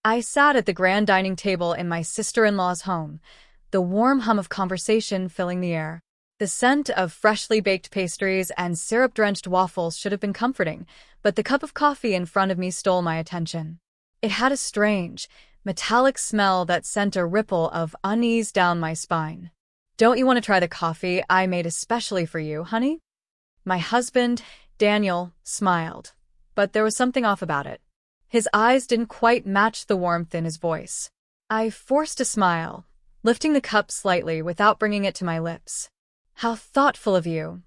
I sat at the grand dining table in my sister-in-law's home, the warm hum of conversation filling the air. The scent of freshly baked pastries and syrup-drenched waffles should have been comforting, but the cup of coffee in front of me stole my attention. It had a strange, metallic smell that sent a ripple of unease down my spine. "Don't you want to try the coffee I made especially for you, honey?" My husband, Daniel, smiled, but there was something off about it. His eyes didn't quite match the warmth in his voice. I forced a smile, lifting the cup slightly without bringing it to my lips. "How thoughtful of you,"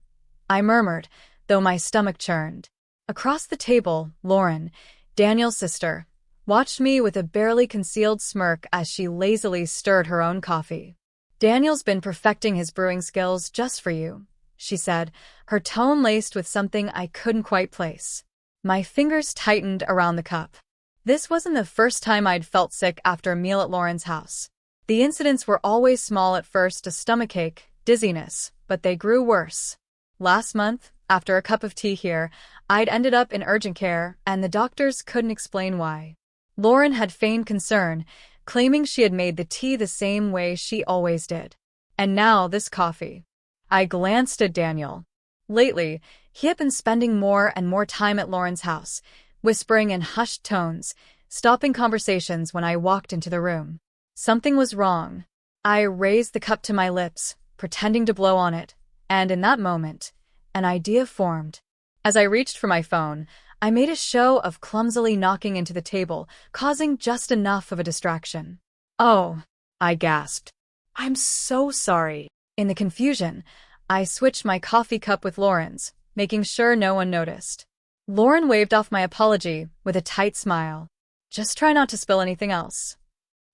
I murmured, though my stomach churned. Across the table, Lauren, Daniel's sister, watched me with a barely concealed smirk as she lazily stirred her own coffee. "Daniel's been perfecting his brewing skills just for you," she said, her tone laced with something I couldn't quite place. My fingers tightened around the cup. This wasn't the first time I'd felt sick after a meal at Lauren's house. The incidents were always small at first, a stomachache, dizziness, but they grew worse. Last month, after a cup of tea here, I'd ended up in urgent care, and the doctors couldn't explain why. Lauren had feigned concern, claiming she had made the tea the same way she always did. And now this coffee. I glanced at Daniel. Lately, he had been spending more and more time at Lauren's house, whispering in hushed tones, stopping conversations when I walked into the room. Something was wrong. I raised the cup to my lips, pretending to blow on it, and in that moment, an idea formed. As I reached for my phone, I made a show of clumsily knocking into the table, causing just enough of a distraction. "Oh," I gasped. "I'm so sorry." In the confusion, I switched my coffee cup with Lauren's, making sure no one noticed. Lauren waved off my apology with a tight smile. "Just try not to spill anything else."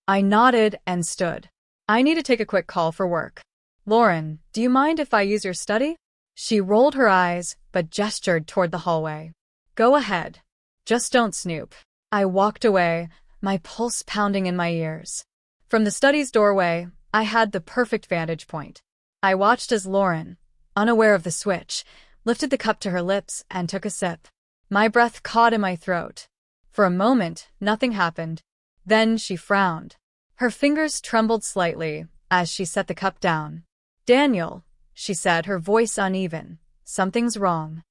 I nodded and stood. "I need to take a quick call for work. Lauren, do you mind if I use your study?" She rolled her eyes, but gestured toward the hallway. "Go ahead. Just don't snoop." I walked away, my pulse pounding in my ears. From the study's doorway, I had the perfect vantage point. I watched as Lauren, unaware of the switch, lifted the cup to her lips and took a sip. My breath caught in my throat. For a moment, nothing happened. Then she frowned. Her fingers trembled slightly as she set the cup down. "Daniel," she said, her voice uneven. "Something's wrong."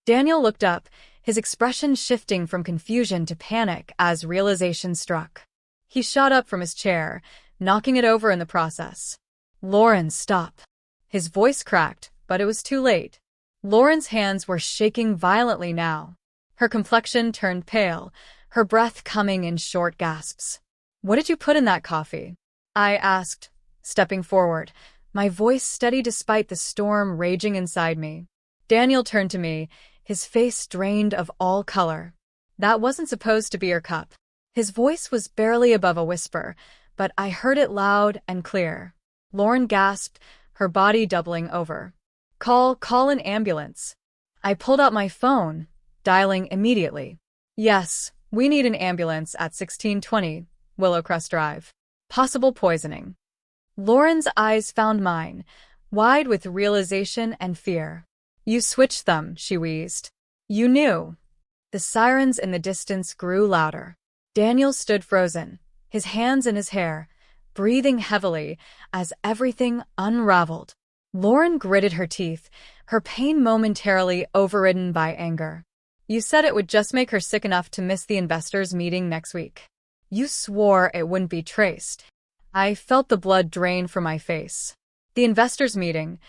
Daniel looked up, his expression shifting from confusion to panic as realization struck. He shot up from his chair, knocking it over in the process. "Lauren, stop." His voice cracked, but it was too late. Lauren's hands were shaking violently now. Her complexion turned pale, her breath coming in short gasps. "What did you put in that coffee?" I asked, stepping forward, my voice steady despite the storm raging inside me. Daniel turned to me, his face drained of all color. "That wasn't supposed to be your cup." His voice was barely above a whisper, but I heard it loud and clear. Lauren gasped, her body doubling over. Call an ambulance." I pulled out my phone, dialing immediately. "Yes, we need an ambulance at 1620 Willowcrest Drive. Possible poisoning." Lauren's eyes found mine, wide with realization and fear. "You switched them," she wheezed. "You knew." The sirens in the distance grew louder. Daniel stood frozen, his hands in his hair, breathing heavily as everything unraveled. Lauren gritted her teeth, her pain momentarily overridden by anger. "You said it would just make her sick enough to miss the investors' meeting next week. You swore it wouldn't be traced." I felt the blood drain from my face. The investors' meeting,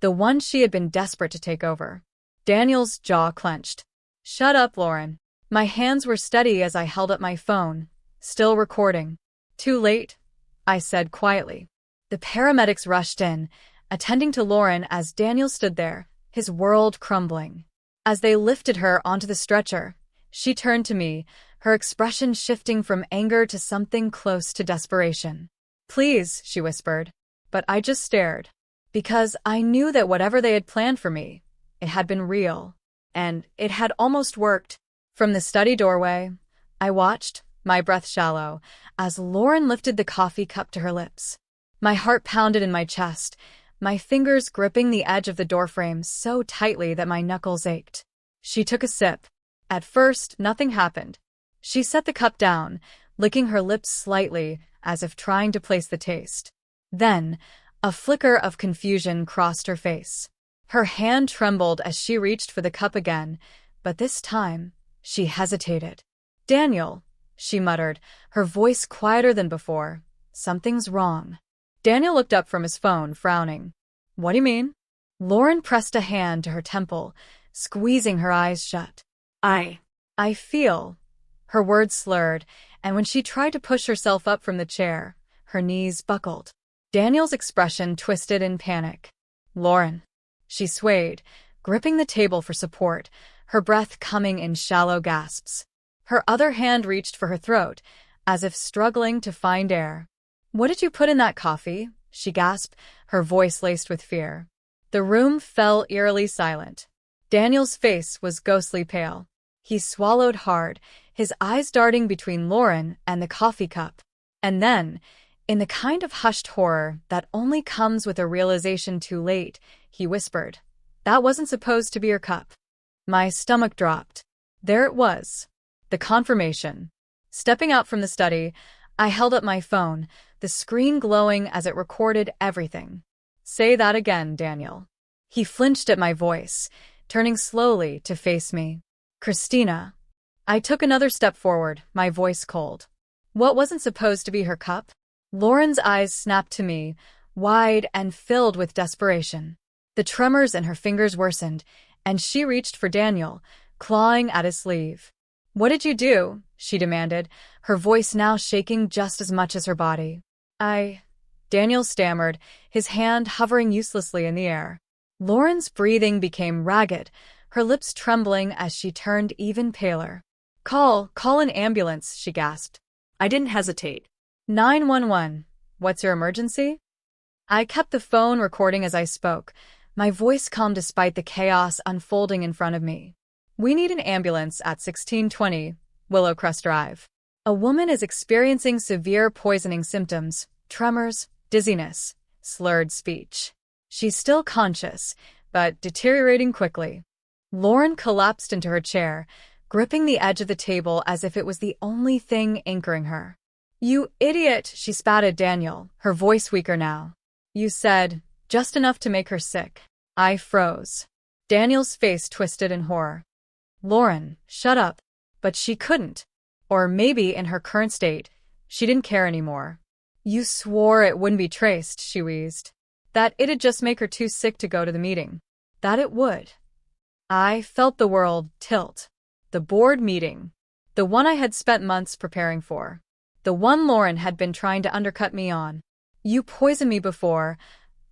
the one she had been desperate to take over. Daniel's jaw clenched. "Shut up, Lauren." My hands were steady as I held up my phone, still recording. "Too late," I said quietly. The paramedics rushed in, attending to Lauren as Daniel stood there, his world crumbling. As they lifted her onto the stretcher, she turned to me, her expression shifting from anger to something close to desperation. "Please," she whispered, but I just stared. Because I knew that whatever they had planned for me, it had been real. And it had almost worked. From the study doorway, I watched, my breath shallow, as Lauren lifted the coffee cup to her lips. My heart pounded in my chest, my fingers gripping the edge of the doorframe so tightly that my knuckles ached. She took a sip. At first, nothing happened. She set the cup down, licking her lips slightly as if trying to place the taste. Then, a flicker of confusion crossed her face. Her hand trembled as she reached for the cup again, but this time, she hesitated. "Daniel," she muttered, her voice quieter than before. "Something's wrong." Daniel looked up from his phone, frowning. "What do you mean?" Lauren pressed a hand to her temple, squeezing her eyes shut. I feel." Her words slurred, and when she tried to push herself up from the chair, her knees buckled. Daniel's expression twisted in panic. "Lauren." She swayed, gripping the table for support, her breath coming in shallow gasps. Her other hand reached for her throat, as if struggling to find air. "What did you put in that coffee?" she gasped, her voice laced with fear. The room fell eerily silent. Daniel's face was ghostly pale. He swallowed hard, his eyes darting between Lauren and the coffee cup. And then, in the kind of hushed horror that only comes with a realization too late, he whispered, "That wasn't supposed to be your cup." My stomach dropped. There it was. The confirmation. Stepping out from the study, I held up my phone, the screen glowing as it recorded everything. "Say that again, Daniel." He flinched at my voice, turning slowly to face me. "Christina." I took another step forward, my voice cold. "What wasn't supposed to be her cup?" Lauren's eyes snapped to me, wide and filled with desperation. The tremors in her fingers worsened, and she reached for Daniel, clawing at his sleeve. "What did you do?" she demanded, her voice now shaking just as much as her body. Daniel stammered, his hand hovering uselessly in the air. Lauren's breathing became ragged, her lips trembling as she turned even paler. Call an ambulance," she gasped. I didn't hesitate. 911. What's your emergency?" I kept the phone recording as I spoke, my voice calm despite the chaos unfolding in front of me. "We need an ambulance at 1620 Willowcrest Drive. A woman is experiencing severe poisoning symptoms, tremors, dizziness, slurred speech. She's still conscious, but deteriorating quickly." Lauren collapsed into her chair, gripping the edge of the table as if it was the only thing anchoring her. "You idiot," she spat at Daniel, her voice weaker now. "You said, just enough to make her sick." I froze. Daniel's face twisted in horror. "Lauren, shut up." But she couldn't. Or maybe in her current state, she didn't care anymore. "You swore it wouldn't be traced," she wheezed. "That it'd just make her too sick to go to the meeting." That it would. I felt the world tilt. The board meeting. The one I had spent months preparing for. The one Lauren had been trying to undercut me on. "You poisoned me before,"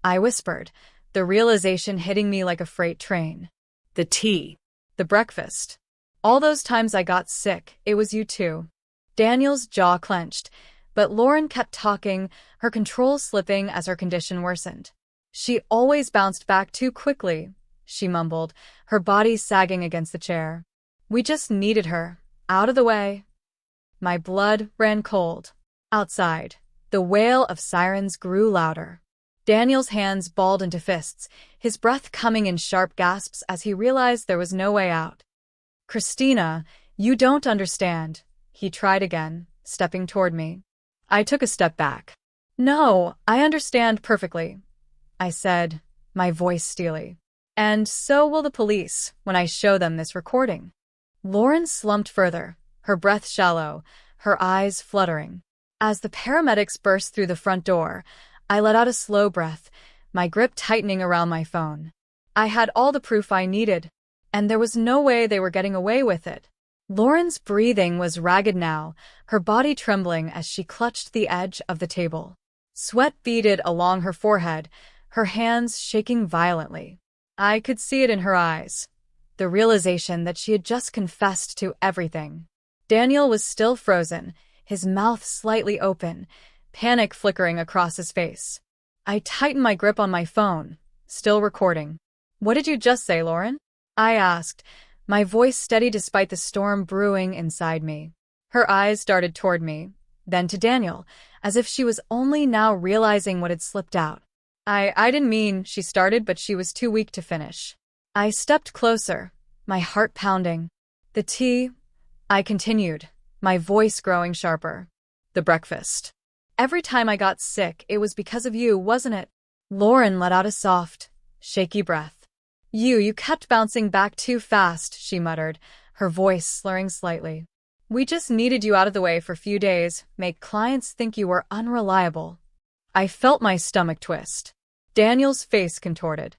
I whispered, the realization hitting me like a freight train. "The tea. The breakfast. All those times I got sick, it was you too." Daniel's jaw clenched, but Lauren kept talking, her control slipping as her condition worsened. "She always bounced back too quickly," she mumbled, her body sagging against the chair. "We just needed her out of the way." My blood ran cold. Outside, the wail of sirens grew louder. Daniel's hands balled into fists, his breath coming in sharp gasps as he realized there was no way out. "Christina, you don't understand," he tried again, stepping toward me. I took a step back. "No, I understand perfectly," I said, my voice steely. "And so will the police when I show them this recording." Lauren slumped further, her breath shallow, her eyes fluttering. As the paramedics burst through the front door, I let out a slow breath, my grip tightening around my phone. I had all the proof I needed, and there was no way they were getting away with it. Lauren's breathing was ragged now, her body trembling as she clutched the edge of the table. Sweat beaded along her forehead, her hands shaking violently. I could see it in her eyes, the realization that she had just confessed to everything. Daniel was still frozen, his mouth slightly open, panic flickering across his face. I tightened my grip on my phone, still recording. "What did you just say, Lauren?" I asked, my voice steady despite the storm brewing inside me. Her eyes darted toward me, then to Daniel, as if she was only now realizing what had slipped out. I didn't mean," she started, but she was too weak to finish. I stepped closer, my heart pounding. "The tea," I continued, my voice growing sharper. The breakfast. Every time I got sick, it was because of you, wasn't it? Lauren let out a soft, shaky breath. You kept bouncing back too fast, she muttered, her voice slurring slightly. We just needed you out of the way for a few days, make clients think you were unreliable. I felt my stomach twist. Daniel's face contorted.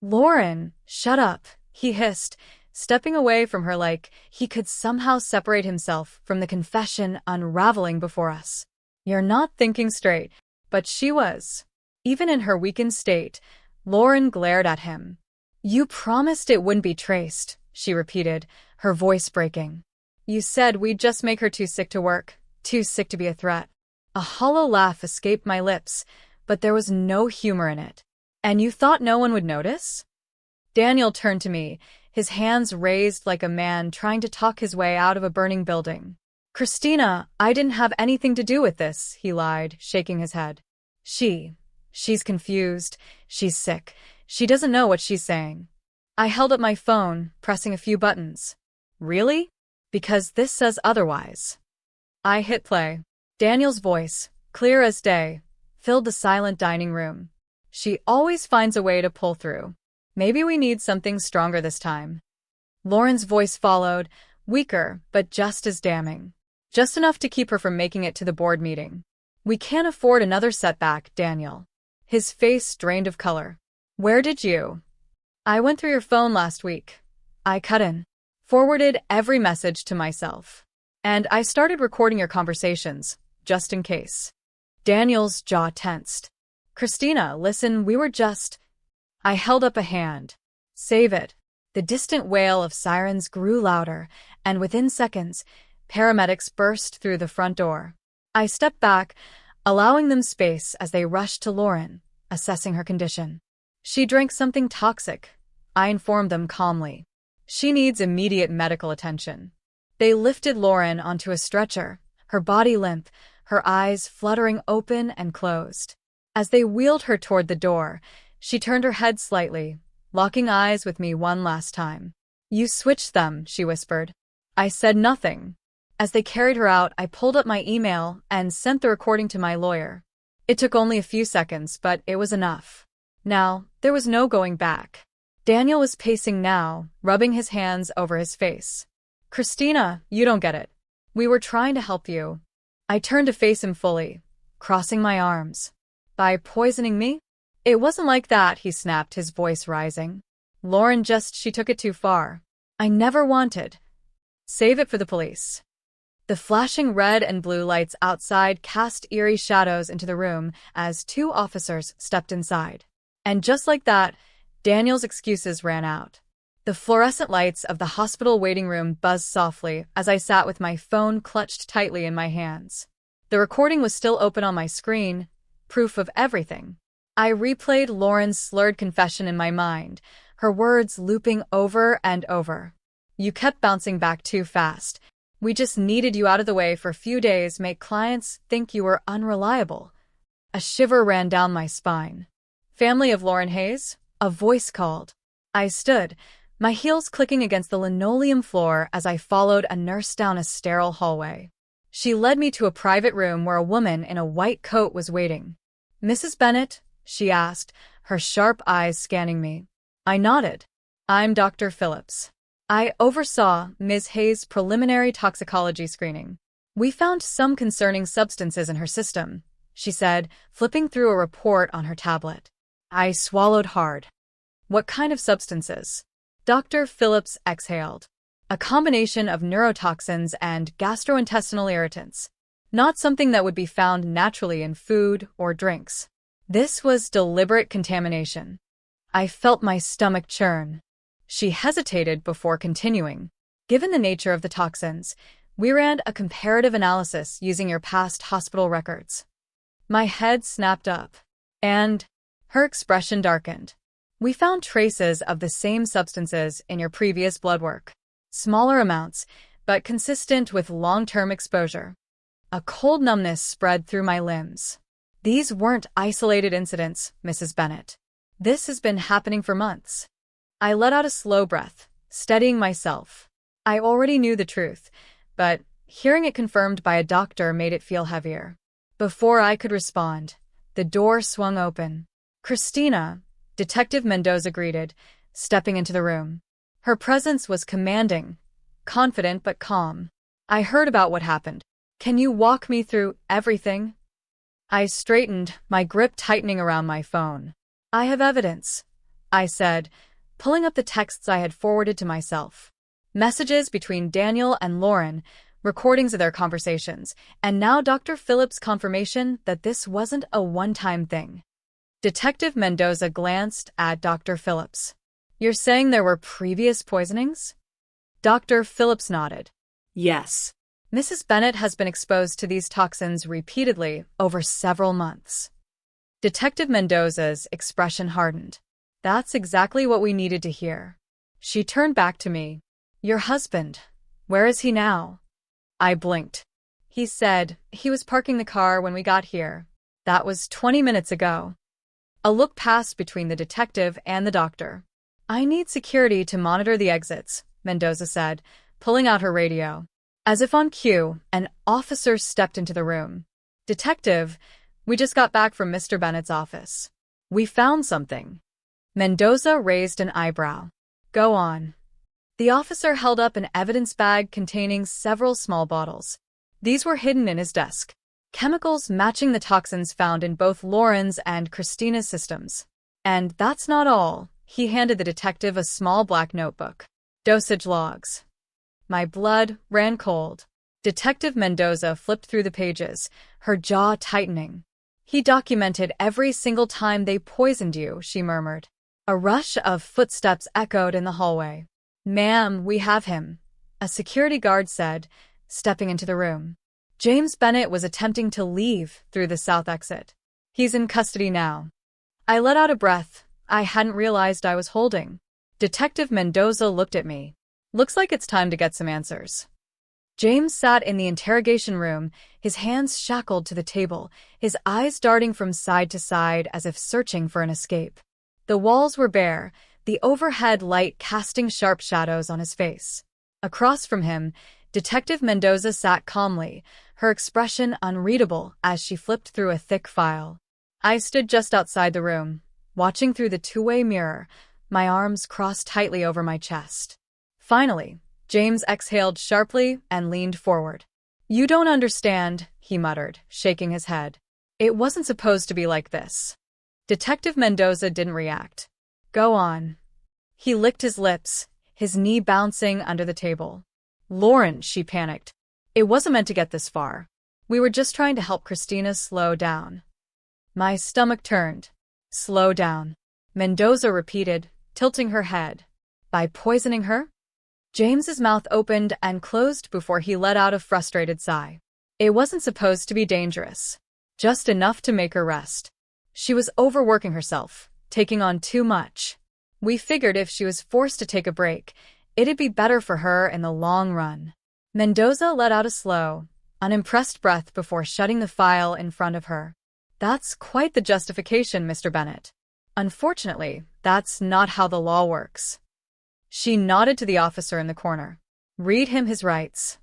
Lauren, shut up, he hissed, stepping away from her like he could somehow separate himself from the confession unraveling before us. You're not thinking straight, but she was. Even in her weakened state, Lauren glared at him. You promised it wouldn't be traced, she repeated, her voice breaking. You said we'd just make her too sick to work, too sick to be a threat. A hollow laugh escaped my lips, but there was no humor in it. And you thought no one would notice? Daniel turned to me, his hands raised like a man trying to talk his way out of a burning building. Christina, I didn't have anything to do with this, he lied, shaking his head. She's confused, she's sick, she doesn't know what she's saying. I held up my phone, pressing a few buttons. Really? Because this says otherwise. I hit play. Daniel's voice, clear as day, filled the silent dining room. She always finds a way to pull through. Maybe we need something stronger this time. Lauren's voice followed, weaker, but just as damning. Just enough to keep her from making it to the board meeting. We can't afford another setback, Daniel. His face drained of color. Where did you? I went through your phone last week. I cut in. Forwarded every message to myself. And I started recording your conversations, just in case. Daniel's jaw tensed. Christina, listen, we were just... I held up a hand. Save it. The distant wail of sirens grew louder, and within seconds, paramedics burst through the front door. I stepped back, allowing them space as they rushed to Lauren, assessing her condition. She drank something toxic, I informed them calmly. She needs immediate medical attention. They lifted Lauren onto a stretcher, her body limp, her eyes fluttering open and closed. As they wheeled her toward the door, she turned her head slightly, locking eyes with me one last time. You switched them, she whispered. I said nothing. As they carried her out, I pulled up my email and sent the recording to my lawyer. It took only a few seconds, but it was enough. Now, there was no going back. Daniel was pacing now, rubbing his hands over his face. Christina, you don't get it. We were trying to help you. I turned to face him fully, crossing my arms. By poisoning me? It wasn't like that, he snapped, his voice rising. Lauren she took it too far. I never wanted. Save it for the police. The flashing red and blue lights outside cast eerie shadows into the room as two officers stepped inside. And just like that, Daniel's excuses ran out. The fluorescent lights of the hospital waiting room buzzed softly as I sat with my phone clutched tightly in my hands. The recording was still open on my screen, proof of everything. I replayed Lauren's slurred confession in my mind, her words looping over and over. You kept bouncing back too fast. We just needed you out of the way for a few days, make clients think you were unreliable. A shiver ran down my spine. Family of Lauren Hayes? A voice called. I stood, my heels clicking against the linoleum floor as I followed a nurse down a sterile hallway. She led me to a private room where a woman in a white coat was waiting. Mrs. Bennett? She asked, her sharp eyes scanning me. I nodded. I'm Dr. Phillips. I oversaw Ms. Hayes' preliminary toxicology screening. We found some concerning substances in her system, she said, flipping through a report on her tablet. I swallowed hard. What kind of substances? Dr. Phillips exhaled. A combination of neurotoxins and gastrointestinal irritants. Not something that would be found naturally in food or drinks. This was deliberate contamination. I felt my stomach churn. She hesitated before continuing. Given the nature of the toxins, we ran a comparative analysis using your past hospital records. My head snapped up, and her expression darkened. We found traces of the same substances in your previous blood work. Smaller amounts, but consistent with long-term exposure. A cold numbness spread through my limbs. These weren't isolated incidents, Mrs. Bennett. This has been happening for months. I let out a slow breath, steadying myself. I already knew the truth, but Hearing it confirmed by a doctor made it feel heavier. Before I could respond, the door swung open. Christina, Detective Mendoza greeted, stepping into the room. Her presence was commanding, confident but calm. I heard about what happened. Can you walk me through everything? I straightened, my grip tightening around my phone. I have evidence, I said, pulling up the texts I had forwarded to myself. Messages between Daniel and Lauren, recordings of their conversations, and now Dr. Phillips' confirmation that this wasn't a one-time thing. Detective Mendoza glanced at Dr. Phillips. You're saying there were previous poisonings? Dr. Phillips nodded. Yes. Mrs. Bennett has been exposed to these toxins repeatedly over several months. Detective Mendoza's expression hardened. That's exactly what we needed to hear. She turned back to me. Your husband, where is he now? I blinked. He said he was parking the car when we got here. That was 20 minutes ago. A look passed between the detective and the doctor. I need security to monitor the exits, Mendoza said, pulling out her radio. As if on cue, an officer stepped into the room. Detective, we just got back from Mr. Bennett's office. We found something. Mendoza raised an eyebrow. Go on. The officer held up an evidence bag containing several small bottles. These were hidden in his desk. Chemicals matching the toxins found in both Lauren's and Christina's systems. And that's not all. He handed the detective a small black notebook. Dosage logs. My blood ran cold. Detective Mendoza flipped through the pages, her jaw tightening. He documented every single time they poisoned you, she murmured. A rush of footsteps echoed in the hallway. Ma'am, we have him, a security guard said, stepping into the room. James Bennett was attempting to leave through the south exit. He's in custody now. I let out a breath I hadn't realized I was holding. Detective Mendoza looked at me. Looks like it's time to get some answers. James sat in the interrogation room, his hands shackled to the table, his eyes darting from side to side as if searching for an escape. The walls were bare, the overhead light casting sharp shadows on his face. Across from him, Detective Mendoza sat calmly, her expression unreadable as she flipped through a thick file. I stood just outside the room, watching through the two-way mirror, my arms crossed tightly over my chest. Finally, James exhaled sharply and leaned forward. You don't understand, he muttered, shaking his head. It wasn't supposed to be like this. Detective Mendoza didn't react. Go on. He licked his lips, his knee bouncing under the table. Lauren, she panicked. It wasn't meant to get this far. We were just trying to help Christina slow down. My stomach turned. Slow down. Mendoza repeated, tilting her head. By poisoning her? James's mouth opened and closed before he let out a frustrated sigh. It wasn't supposed to be dangerous. Just enough to make her rest. She was overworking herself, taking on too much. We figured if she was forced to take a break, it'd be better for her in the long run. Mendoza let out a slow, unimpressed breath before shutting the file in front of her. That's quite the justification, Mr. Bennett. Unfortunately, that's not how the law works. She nodded to the officer in the corner. Read him his rights.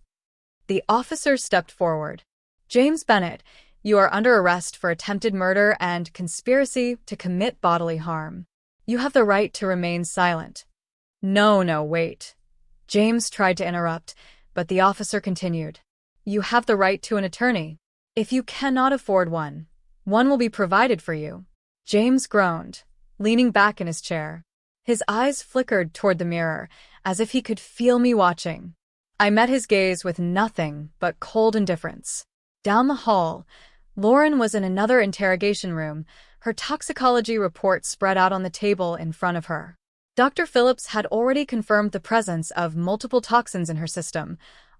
The officer stepped forward. James Bennett, you are under arrest for attempted murder and conspiracy to commit bodily harm. You have the right to remain silent. No, wait. James tried to interrupt, but the officer continued. You have the right to an attorney. If you cannot afford one will be provided for you. James groaned, leaning back in his chair. His eyes flickered toward the mirror, as if he could feel me watching. I met his gaze with nothing but cold indifference. Down the hall, Lauren was in another interrogation room, her toxicology report spread out on the table in front of her. Dr. Phillips had already confirmed the presence of multiple toxins in her system,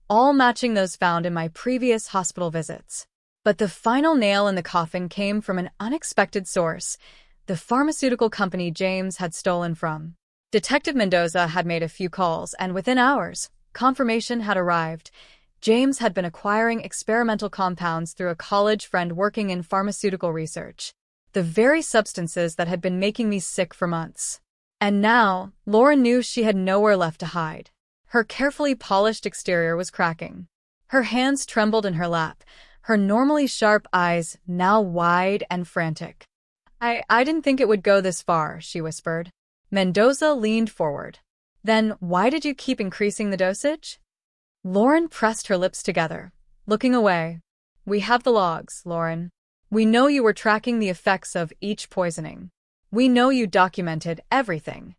all matching those found in my previous hospital visits. But the final nail in the coffin came from an unexpected source, the pharmaceutical company James had stolen from. Detective Mendoza had made a few calls, and within hours, confirmation had arrived. James had been acquiring experimental compounds through a college friend working in pharmaceutical research, the very substances that had been making me sick for months. And now, Lauren knew she had nowhere left to hide. Her carefully polished exterior was cracking. Her hands trembled in her lap, her normally sharp eyes now wide and frantic. I didn't think it would go this far, she whispered. Mendoza leaned forward. Then why did you keep increasing the dosage? Lauren pressed her lips together, looking away. We have the logs, Lauren. We know you were tracking the effects of each poisoning. We know you documented everything.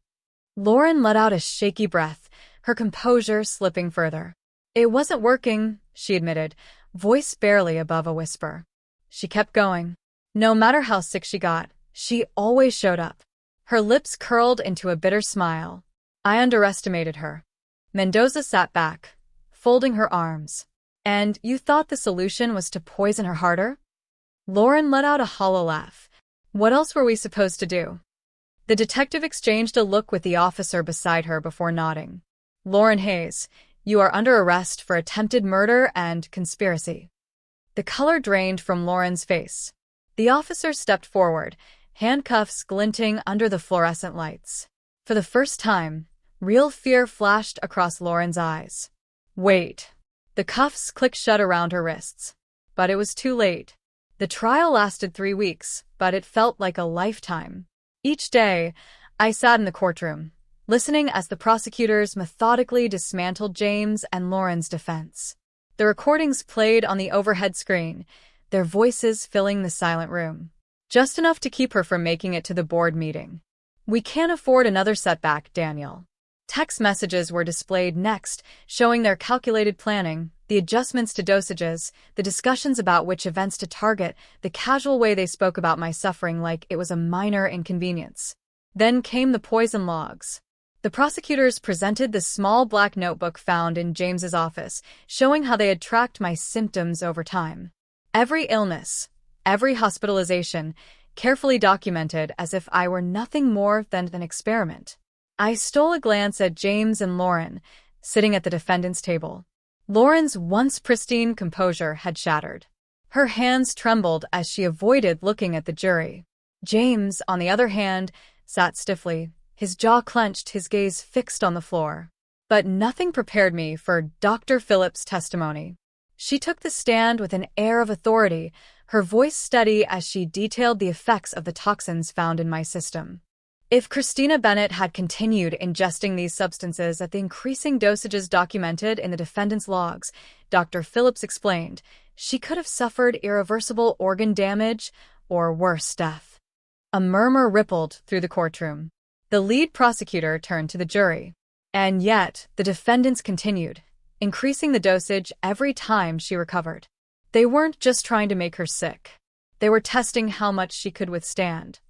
Lauren let out a shaky breath, her composure slipping further. It wasn't working, she admitted, voice barely above a whisper. She kept going. No matter how sick she got, she always showed up. Her lips curled into a bitter smile. I underestimated her. Mendoza sat back, folding her arms. And you thought the solution was to poison her harder? Lauren let out a hollow laugh. What else were we supposed to do? The detective exchanged a look with the officer beside her before nodding. Lauren Hayes, you are under arrest for attempted murder and conspiracy. The color drained from Lauren's face. The officer stepped forward, handcuffs glinting under the fluorescent lights. For the first time, real fear flashed across Lauren's eyes. Wait. The cuffs clicked shut around her wrists. But it was too late. The trial lasted 3 weeks, but it felt like a lifetime. Each day, I sat in the courtroom, listening as the prosecutors methodically dismantled James and Lauren's defense. The recordings played on the overhead screen, their voices filling the silent room. Just enough to keep her from making it to the board meeting. We can't afford another setback, Daniel. Text messages were displayed next, showing their calculated planning, the adjustments to dosages, the discussions about which events to target, the casual way they spoke about my suffering like it was a minor inconvenience. Then came the poison logs. The prosecutors presented the small black notebook found in James's office, showing how they had tracked my symptoms over time. Every illness, every hospitalization, carefully documented as if I were nothing more than an experiment. I stole a glance at James and Lauren, sitting at the defendant's table. Lauren's once pristine composure had shattered. Her hands trembled as she avoided looking at the jury. James, on the other hand, sat stiffly, his jaw clenched, his gaze fixed on the floor. But nothing prepared me for Dr. Phillips' testimony. She took the stand with an air of authority, her voice steady as she detailed the effects of the toxins found in my system. If Christina Bennett had continued ingesting these substances at the increasing dosages documented in the defendant's logs, Dr. Phillips explained, she could have suffered irreversible organ damage or worse, death. A murmur rippled through the courtroom. The lead prosecutor turned to the jury. And yet, the defendants continued, increasing the dosage every time she recovered. They weren't just trying to make her sick. They were testing how much she could withstand.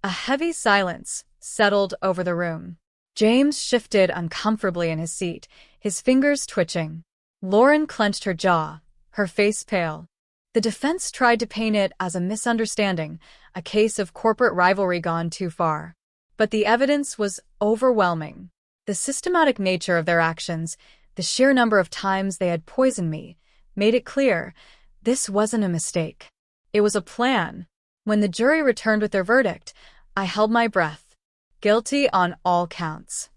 A heavy silence settled over the room. James shifted uncomfortably in his seat, his fingers twitching. Lauren clenched her jaw, her face pale. The defense tried to paint it as a misunderstanding, a case of corporate rivalry gone too far. But the evidence was overwhelming. The systematic nature of their actions, the sheer number of times they had poisoned me, made it clear this wasn't a mistake. It was a plan. When the jury returned with their verdict, I held my breath. Guilty on all counts.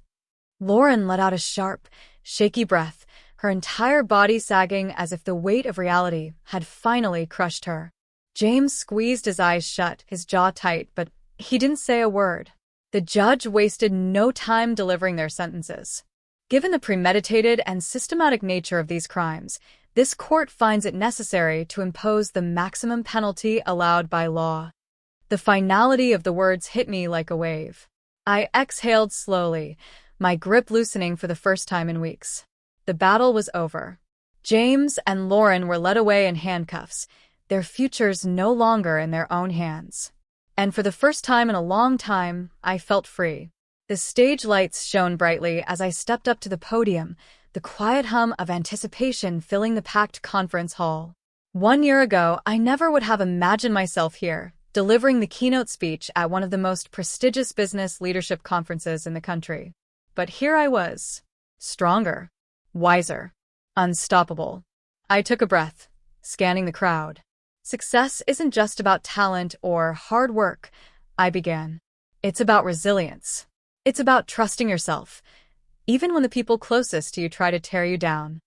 Lauren let out a sharp, shaky breath, her entire body sagging as if the weight of reality had finally crushed her. James squeezed his eyes shut, his jaw tight, but he didn't say a word. The judge wasted no time delivering their sentences. Given the premeditated and systematic nature of these crimes, this court finds it necessary to impose the maximum penalty allowed by law. The finality of the words hit me like a wave. I exhaled slowly, my grip loosening for the first time in weeks. The battle was over. James and Lauren were led away in handcuffs, their futures no longer in their own hands. And for the first time in a long time, I felt free. The stage lights shone brightly as I stepped up to the podium, the quiet hum of anticipation filling the packed conference hall. 1 year ago, I never would have imagined myself here, delivering the keynote speech at one of the most prestigious business leadership conferences in the country. But here I was, stronger, wiser, unstoppable. I took a breath, scanning the crowd. Success isn't just about talent or hard work, I began. It's about resilience. It's about trusting yourself, even when the people closest to you try to tear you down.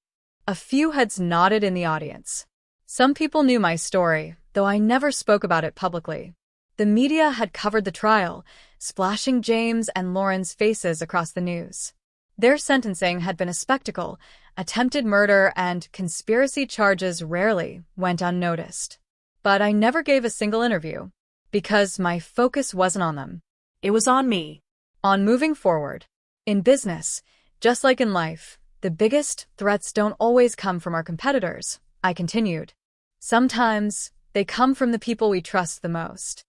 A few heads nodded in the audience. Some people knew my story, though I never spoke about it publicly. The media had covered the trial, splashing James and Lauren's faces across the news. Their sentencing had been a spectacle. Attempted murder and conspiracy charges rarely went unnoticed. But I never gave a single interview, because my focus wasn't on them. It was on me. On moving forward. In business, just like in life, the biggest threats don't always come from our competitors, I continued. Sometimes, they come from the people we trust the most.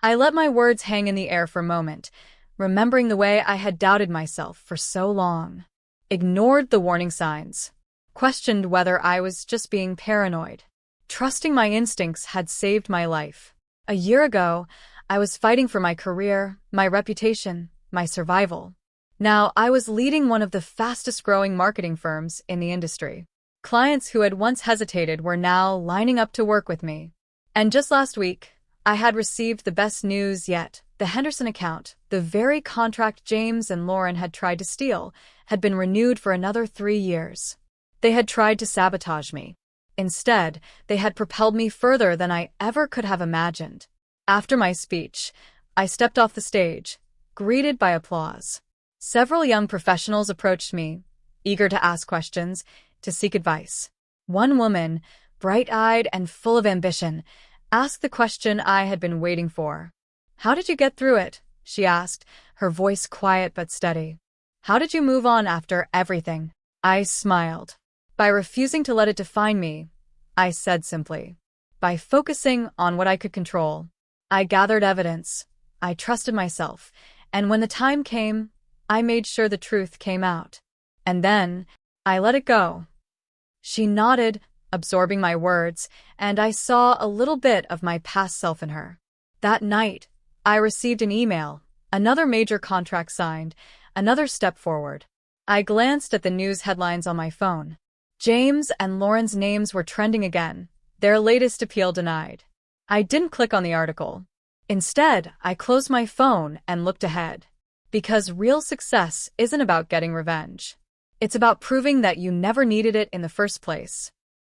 I let my words hang in the air for a moment, remembering the way I had doubted myself for so long. Ignored the warning signs. Questioned whether I was just being paranoid. Trusting my instincts had saved my life. A year ago, I was fighting for my career, my reputation, my survival. Now, I was leading one of the fastest-growing marketing firms in the industry. Clients who had once hesitated were now lining up to work with me. And just last week, I had received the best news yet. The Henderson account, the very contract James and Lauren had tried to steal, had been renewed for another 3 years. They had tried to sabotage me. Instead, they had propelled me further than I ever could have imagined. After my speech, I stepped off the stage, greeted by applause. Several young professionals approached me, eager to ask questions, to seek advice. One woman, bright-eyed and full of ambition, asked the question I had been waiting for. "How did you get through it?" she asked, her voice quiet but steady. "How did you move on after everything?" I smiled. "By refusing to let it define me," I said simply. "By focusing on what I could control. I gathered evidence. I trusted myself. And when the time came, I made sure the truth came out. And then, I let it go." She nodded, absorbing my words, and I saw a little bit of my past self in her. That night, I received an email, another major contract signed, another step forward. I glanced at the news headlines on my phone. James and Lauren's names were trending again, their latest appeal denied. I didn't click on the article. Instead, I closed my phone and looked ahead. Because real success isn't about getting revenge. It's about proving that you never needed it in the first place.